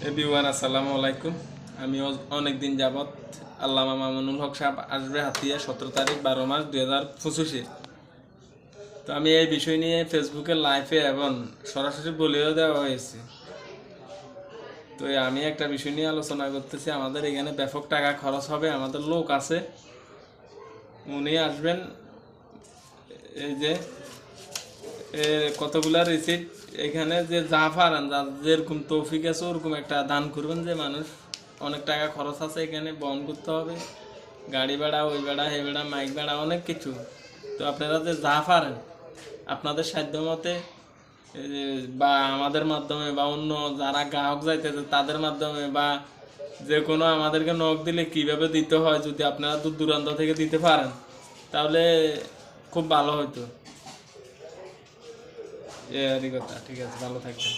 Everyone আসসালামু আলাইকুম। আমি অনেক দিন যাবৎ আল্লামা মামুনুল হক সাহেব আসবে হাতিয়া 17 তারিখ 12 মাস 2025-এ। তো আমি এই বিষয় নিয়ে ফেসবুকে লাইভে এবং সরাসরি বলেও দেওয়া হয়েছে। তো আমি একটা বিষয় নিয়ে আলোচনা করতেছি। আমাদের এখানে ব্যাপক টাকা খরচ হবে, আমাদের লোক আছে, উনি আসবেন। এই যে কতগুলা রিসিপ্ট এখানে যে যা পারেন, যেরকম তৌফিক আছে ওরকম একটা দান করবেন। যে মানুষ অনেক টাকা খরচ আছে এখানে বহন করতে হবে, গাড়ি ভাড়া, ওই ভাড়া, এই ভাড়া, মাইক ভাড়া, অনেক কিছু। তো আপনারা যে যা পারেন আপনাদের সাধ্য মতে বা আমাদের মাধ্যমে বা অন্য যারা গ্রাহক যাইতেছে তাদের মাধ্যমে বা যে কোনো আমাদেরকে নক দিলে কিভাবে দিতে হয়, যদি আপনারা দূর দূরান্ত থেকে দিতে পারেন তাহলে খুব ভালো হতো। এরই কথা। ঠিক আছে, ভালো থাকবেন।